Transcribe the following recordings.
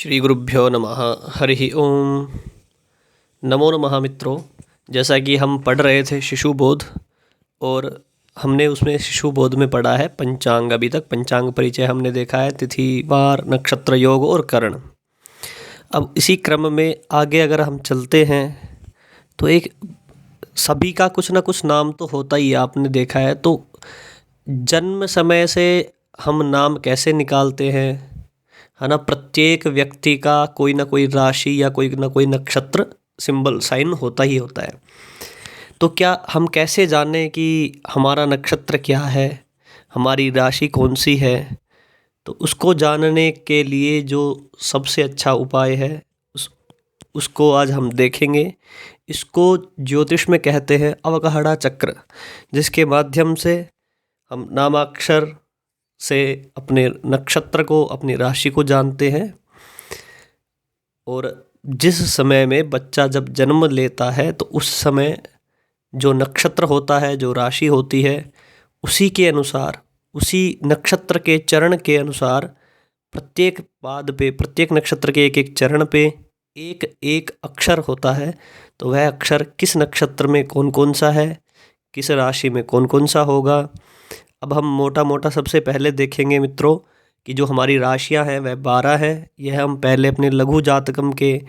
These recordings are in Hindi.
श्री गुरुभ्यो नमः। हरि ओम। नमो नमः मित्रों। जैसा कि हम पढ़ रहे थे शिशु बोध, और हमने उसमें शिशु बोध में पढ़ा है पंचांग। अभी तक पंचांग परिचय हमने देखा है, तिथि वार नक्षत्र योग और करण। अब इसी क्रम में आगे अगर हम चलते हैं तो एक सभी का कुछ ना कुछ नाम तो होता ही है, आपने देखा है। तो जन्म समय से हम नाम कैसे निकालते हैं, है ना। प्रत्येक व्यक्ति का कोई ना कोई राशि या कोई ना कोई नक्षत्र सिंबल साइन होता ही होता है। तो क्या हम कैसे जानें कि हमारा नक्षत्र क्या है, हमारी राशि कौन सी है। तो उसको जानने के लिए जो सबसे अच्छा उपाय है उसको आज हम देखेंगे। इसको ज्योतिष में कहते हैं अवगाहड़ा चक्र, जिसके माध्यम से हम नामाक्षर से अपने नक्षत्र को, अपनी राशि को जानते हैं। और जिस समय में बच्चा जब जन्म लेता है तो उस समय जो नक्षत्र होता है, जो राशि होती है, उसी के अनुसार, उसी नक्षत्र के चरण के अनुसार प्रत्येक पाद पे, प्रत्येक नक्षत्र के एक एक चरण पे एक एक अक्षर होता है। तो वह अक्षर किस नक्षत्र में कौन कौन सा है, किस राशि में कौन कौन सा होगा। अब हम मोटा मोटा सबसे पहले देखेंगे मित्रों कि जो हमारी राशियां हैं वह 12 हैं। यह हम पहले अपने लघु जातकम के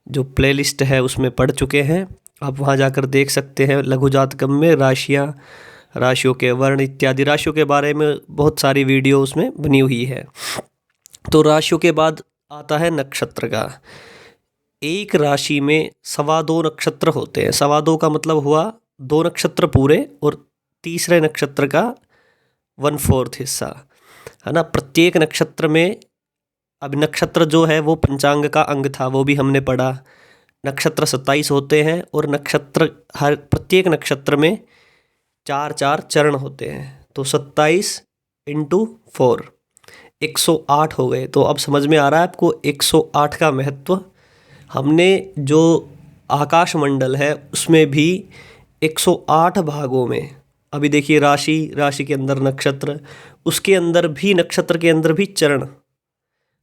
जो प्लेलिस्ट है उसमें पढ़ चुके हैं। आप वहां जाकर देख सकते हैं। लघु जातकम में राशियां, राशियों के वर्ण इत्यादि, राशियों के बारे में बहुत सारी वीडियो उसमें बनी हुई है। तो राशियों के बाद आता है नक्षत्र का। एक राशि में 2.25 नक्षत्र होते हैं। 2.25 का मतलब हुआ 2 नक्षत्र पूरे और तीसरे नक्षत्र का 1/4 हिस्सा, है ना। प्रत्येक नक्षत्र में, अब नक्षत्र जो है वो पंचांग का अंग था, वो भी हमने पढ़ा। नक्षत्र 27 होते हैं और नक्षत्र, हर प्रत्येक नक्षत्र में 4 चरण होते हैं। तो 27 × 4 108 हो गए। तो अब समझ में आ रहा है आपको 108 का महत्व। हमने जो आकाश मंडल है उसमें भी 108 भागों में, अभी देखिए राशि, राशि के अंदर नक्षत्र, उसके अंदर भी, नक्षत्र के अंदर भी चरण,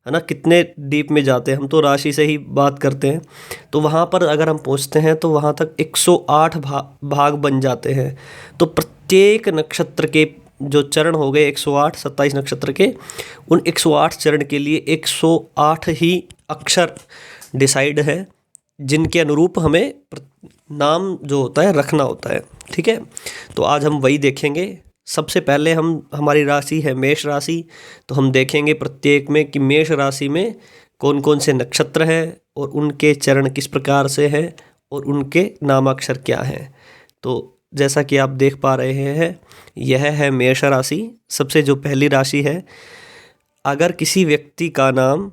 है ना। कितने डीप में जाते हैं हम, तो राशि से ही बात करते हैं। तो वहाँ पर अगर हम पहुँचते हैं तो वहाँ तक 108 भाग बन जाते हैं। तो प्रत्येक नक्षत्र के जो चरण हो गए 108, 27 नक्षत्र के, उन 108 चरण के लिए 108 ही अक्षर डिसाइड है, जिनके अनुरूप हमें नाम जो होता है रखना होता है। ठीक है, तो आज हम वही देखेंगे। सबसे पहले हमारी राशि है मेष राशि। तो हम देखेंगे प्रत्येक में कि मेष राशि में कौन कौन से नक्षत्र हैं और उनके चरण किस प्रकार से हैं और उनके नामाक्षर क्या हैं। तो जैसा कि आप देख पा रहे हैं, यह है मेष राशि। सबसे जो पहली राशि है, अगर किसी व्यक्ति का नाम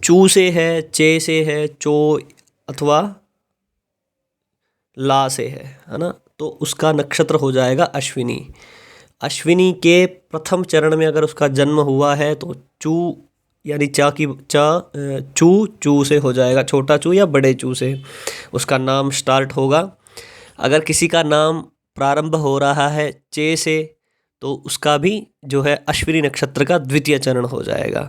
चू से है, चे से है, चो अथवा ला से है ना, तो उसका नक्षत्र हो जाएगा अश्विनी। अश्विनी के प्रथम चरण में अगर उसका जन्म हुआ है तो चू यानी चा की चू से हो जाएगा, छोटा चू या बड़े चू से उसका नाम स्टार्ट होगा। अगर किसी का नाम प्रारंभ हो रहा है चे से, तो उसका भी जो है अश्विनी नक्षत्र का द्वितीय चरण हो जाएगा।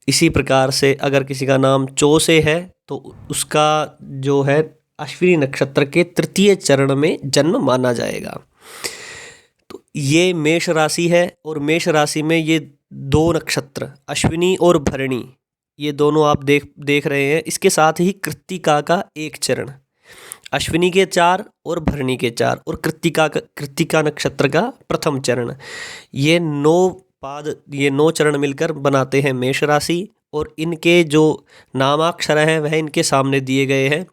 इसी प्रकार से अगर किसी का नाम चो से है तो उसका जो है अश्विनी नक्षत्र के तृतीय चरण में जन्म माना जाएगा। तो ये मेष राशि है, और मेष राशि में ये 2 नक्षत्र अश्विनी और भरणी, ये दोनों आप देख रहे हैं। इसके साथ ही कृत्तिका का 1 चरण, अश्विनी के 4 और भरणी के 4, और कृत्तिका नक्षत्र का प्रथम चरण। ये 9 पाद, ये 9 चरण मिलकर बनाते हैं मेष राशि। और इनके जो नामाक्षर हैं वह इनके सामने दिए गए हैं।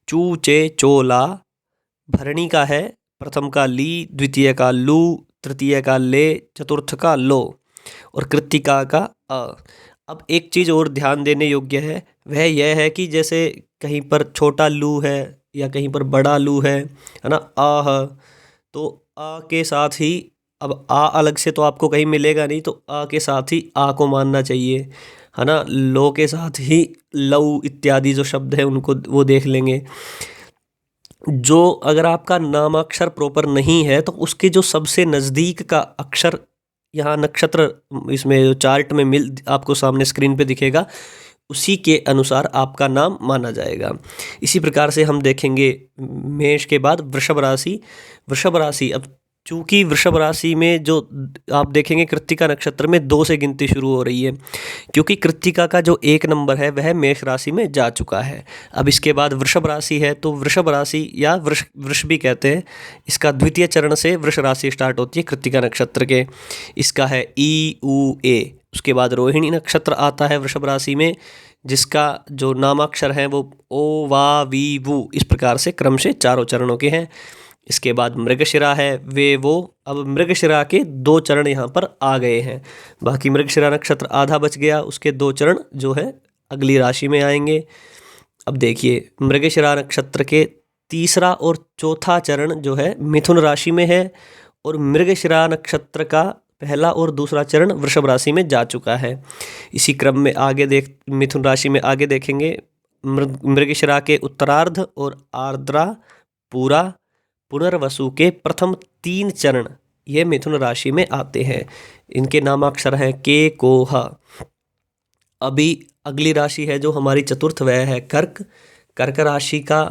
चू चे चो ला, भरणी का है प्रथम का ली, द्वितीय का लू, तृतीय का ले, चतुर्थ का लो, और कृत्तिका का अ। अब एक चीज़ और ध्यान देने योग्य है, वह यह है कि जैसे कहीं पर छोटा लू है या कहीं पर बड़ा लू है ना, आह, तो आ के साथ ही, अब आ अलग से तो आपको कहीं मिलेगा नहीं, तो आ के साथ ही आ को मानना चाहिए, है ना। लो के साथ ही लऊ इत्यादि जो शब्द है उनको वो देख लेंगे। जो अगर आपका नामाक्षर प्रॉपर नहीं है तो उसके जो सबसे नज़दीक का अक्षर यहाँ नक्षत्र इसमें जो चार्ट में आपको सामने स्क्रीन पे दिखेगा, उसी के अनुसार आपका नाम माना जाएगा। इसी प्रकार से हम देखेंगे मेष के बाद वृषभ राशि। वृषभ राशि, अब चूँकि वृषभ राशि में जो आप देखेंगे कृत्तिका नक्षत्र में 2 से गिनती शुरू हो रही है, क्योंकि कृत्तिका का जो 1 नंबर है वह मेष राशि में जा चुका है। अब इसके बाद वृषभ राशि है, तो वृषभ राशि या वृष भी कहते हैं, इसका द्वितीय चरण से वृष राशि स्टार्ट होती है कृत्तिका नक्षत्र के। इसका है ई उ ए। उसके बाद रोहिणी नक्षत्र आता है वृषभ राशि में, जिसका जो नामाक्षर है वो ओ वा वी वु, इस प्रकार से क्रम से चारों चरणों के हैं। इसके बाद मृगशिरा है, वे वो। अब मृगशिरा के 2 चरण यहाँ पर आ गए हैं, बाकी मृगशिरा नक्षत्र आधा बच गया, उसके 2 चरण जो है अगली राशि में आएंगे। अब देखिए मृगशिरा नक्षत्र के तीसरा और चौथा चरण जो है मिथुन राशि में है, और मृगशिरा नक्षत्र का पहला और दूसरा चरण वृषभ राशि में जा चुका है। इसी क्रम में आगे मिथुन राशि में आगे देखेंगे मृगशिरा के उत्तरार्ध और आर्द्रा पूरा पुनर्वसु के प्रथम 3 चरण ये मिथुन राशि में आते हैं। इनके नामाक्षर हैं के को ह। अभी अगली राशि है जो हमारी चतुर्थ, वह है कर्क। कर्क राशि का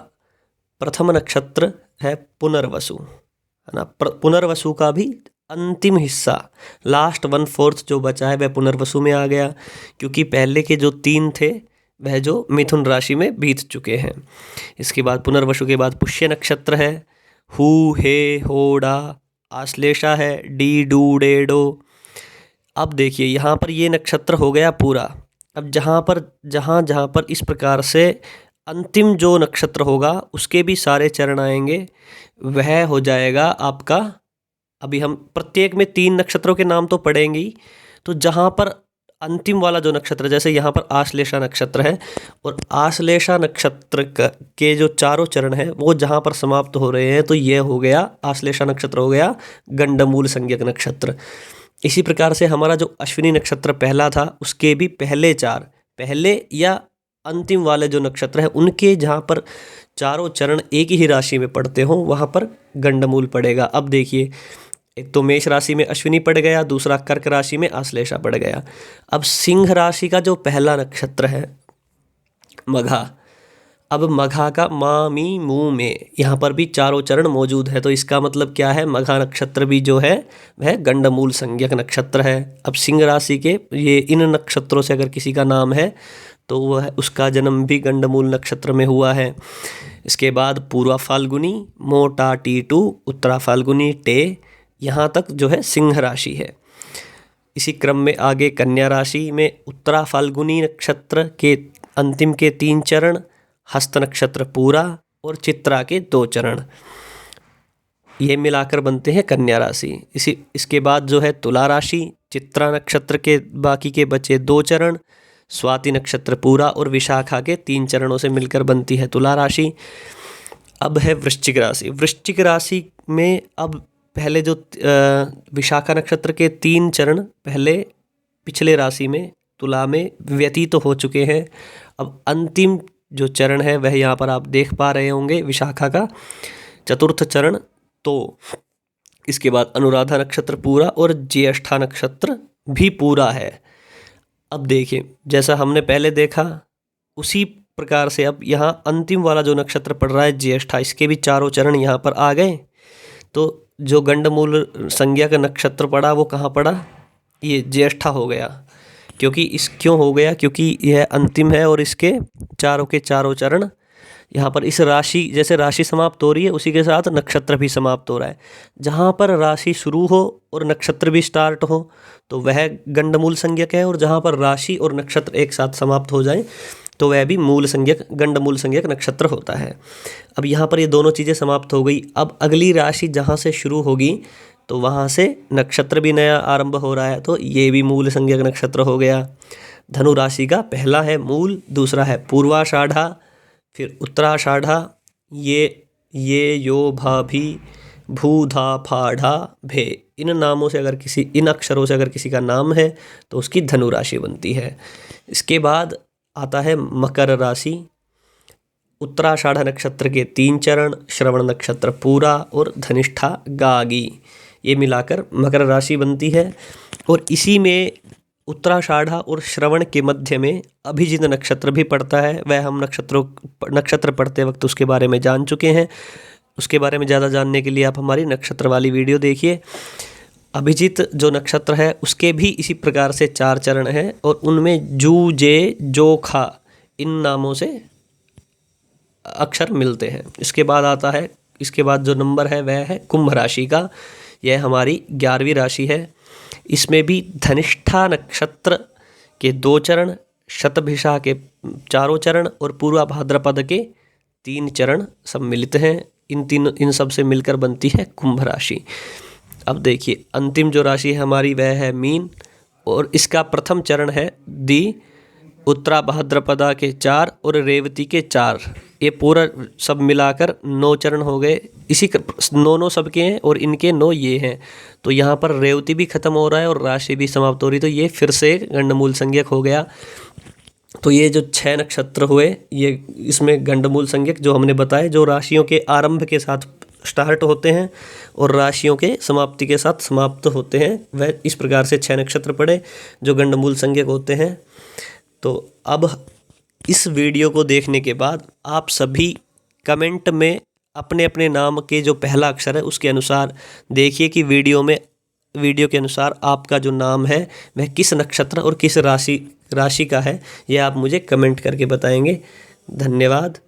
प्रथम नक्षत्र है पुनर्वसु, है ना। पुनर्वसु का भी अंतिम हिस्सा, लास्ट 1/4 जो बचा है वह पुनर्वसु में आ गया, क्योंकि पहले के जो 3 थे वह जो मिथुन राशि में बीत चुके हैं। इसके बाद पुनर्वसु के बाद पुष्य नक्षत्र है, हु हे होड़ा। आश्लेषा है, डी डू डे डो। अब देखिए यहाँ पर ये नक्षत्र हो गया पूरा। अब जहाँ पर इस प्रकार से अंतिम जो नक्षत्र होगा उसके भी सारे चरण आएंगे, वह हो जाएगा आपका। अभी हम प्रत्येक में 3 नक्षत्रों के नाम तो पढ़ेंगे ही, तो जहाँ पर अंतिम वाला जो नक्षत्र, जैसे यहाँ पर आश्लेषा नक्षत्र है, और आश्लेषा नक्षत्र के जो चारों चरण हैं वो जहाँ पर समाप्त हो रहे हैं, तो ये हो गया आश्लेषा नक्षत्र, हो गया गंडमूल संज्ञक नक्षत्र। इसी प्रकार से हमारा जो अश्विनी नक्षत्र पहला था, उसके भी पहले या अंतिम वाले जो नक्षत्र हैं उनके जहाँ पर चारों चरण एक ही राशि में पड़ते हों वहाँ पर गंडमूल पड़ेगा। अब देखिए, एक तो मेष राशि में अश्विनी पड़ गया, दूसरा कर्क राशि में आश्लेषा पड़ गया। अब सिंह राशि का जो पहला नक्षत्र है मघा, अब मघा का मा मी मू में यहाँ पर भी चारों चरण मौजूद है, तो इसका मतलब क्या है, मघा नक्षत्र भी जो है वह गंडमूल संज्ञक नक्षत्र है। अब सिंह राशि के ये इन नक्षत्रों से अगर किसी का नाम है तो वह उसका जन्म भी गंडमूल नक्षत्र में हुआ है। इसके बाद पूर्वा फाल्गुनी, मोटा टी2, उत्तरा फाल्गुनी टे, यहाँ तक जो है सिंह राशि है। इसी क्रम में आगे कन्या राशि में उत्तरा फाल्गुनी नक्षत्र के अंतिम के 3 चरण, हस्त नक्षत्र पूरा और चित्रा के 2 चरण, ये मिलाकर बनते हैं कन्या राशि। इसके बाद जो है तुला राशि, चित्रा नक्षत्र के बाकी के बचे 2 चरण, स्वाति नक्षत्र पूरा और विशाखा के 3 चरणों से मिलकर बनती है तुला राशि। अब है वृश्चिक राशि। वृश्चिक राशि में अब पहले जो विशाखा नक्षत्र के 3 चरण पहले पिछले राशि में तुला में व्यतीत हो चुके हैं। अब अंतिम जो चरण है वह यहाँ पर आप देख पा रहे होंगे, विशाखा का 4th चरण। तो इसके बाद अनुराधा नक्षत्र पूरा और ज्येष्ठा नक्षत्र भी पूरा है। अब देखिए, जैसा हमने पहले देखा उसी प्रकार से अब यहाँ अंतिम वाला जो नक्षत्र पड़ रहा है ज्येष्ठा, इसके भी चारों चरण यहाँ पर आ गए। तो जो गंडमूल संज्ञा का नक्षत्र पड़ा वो कहाँ पड़ा, ये ज्येष्ठा हो गया। क्यों हो गया, क्योंकि यह अंतिम है और इसके चारों के चारों चरण यहाँ पर इस राशि, जैसे राशि समाप्त हो रही है उसी के साथ नक्षत्र भी समाप्त हो रहा है। जहाँ पर राशि शुरू हो और नक्षत्र भी स्टार्ट हो तो वह गंडमूल संज्ञक है, और जहाँ पर राशि और नक्षत्र एक साथ समाप्त हो जाए तो वह भी मूल संज्ञक, गंडमूल संज्ञक नक्षत्र होता है। अब यहाँ पर ये दोनों चीज़ें समाप्त हो गई। अब अगली राशि जहाँ से शुरू होगी तो वहाँ से नक्षत्र भी नया आरंभ हो रहा है, तो ये भी मूल संज्ञक नक्षत्र हो गया। धनु राशि का पहला है मूल, दूसरा है पूर्वाषाढ़ा, फिर उत्तराषाढ़ा, ये यो भा भी भू धा फा ढा भे, इन नामों से अगर इन अक्षरों से अगर किसी का नाम है तो उसकी धनु राशि बनती है। इसके बाद आता है मकर राशि। उत्तराषाढ़ नक्षत्र के 3 चरण, श्रवण नक्षत्र पूरा और धनिष्ठा गागी, ये मिलाकर मकर राशि बनती है। और इसी में उत्तराषाढ़ा और श्रवण के मध्य में अभिजित नक्षत्र भी पड़ता है। वह हम नक्षत्र पढ़ते वक्त उसके बारे में जान चुके हैं। उसके बारे में ज़्यादा जानने के लिए आप हमारी नक्षत्र वाली वीडियो देखिए। अभिजित जो नक्षत्र है उसके भी इसी प्रकार से 4 चरण हैं और उनमें जू, जे, जोखा इन नामों से अक्षर मिलते हैं। इसके बाद जो नंबर है वह है कुंभ राशि का। यह हमारी 11वीं राशि है। इसमें भी धनिष्ठा नक्षत्र के 2 चरण, शतभिषा के 4 चरण और पूर्वा भाद्रपद के 3 चरण सम्मिलित हैं। इन सब से मिलकर बनती है कुंभ राशि। अब देखिए अंतिम जो राशि है हमारी वह है मीन और इसका प्रथम चरण है दी, उत्तरा भाद्रपदा के 4 और रेवती के 4। ये पूरा सब मिलाकर 9 चरण हो गए। इसी 9 सबके हैं और इनके 9 ये हैं। तो यहाँ पर रेवती भी खत्म हो रहा है और राशि भी समाप्त हो रही। तो ये फिर से गंडमूल संज्ञक हो गया। तो ये जो 6 नक्षत्र हुए ये इसमें गंडमूल संज्ञक जो हमने बताए, जो राशियों के आरंभ के साथ स्टार्ट होते हैं और राशियों के समाप्ति के साथ समाप्त होते हैं, वह इस प्रकार से 6 नक्षत्र पड़े जो गंडमूल संज्ञक होते हैं। तो अब इस वीडियो को देखने के बाद आप सभी कमेंट में अपने अपने नाम के जो पहला अक्षर है उसके अनुसार देखिए कि वीडियो के अनुसार आपका जो नाम है वह किस नक्षत्र और किस राशि का है। यह आप मुझे कमेंट करके बताएंगे। धन्यवाद।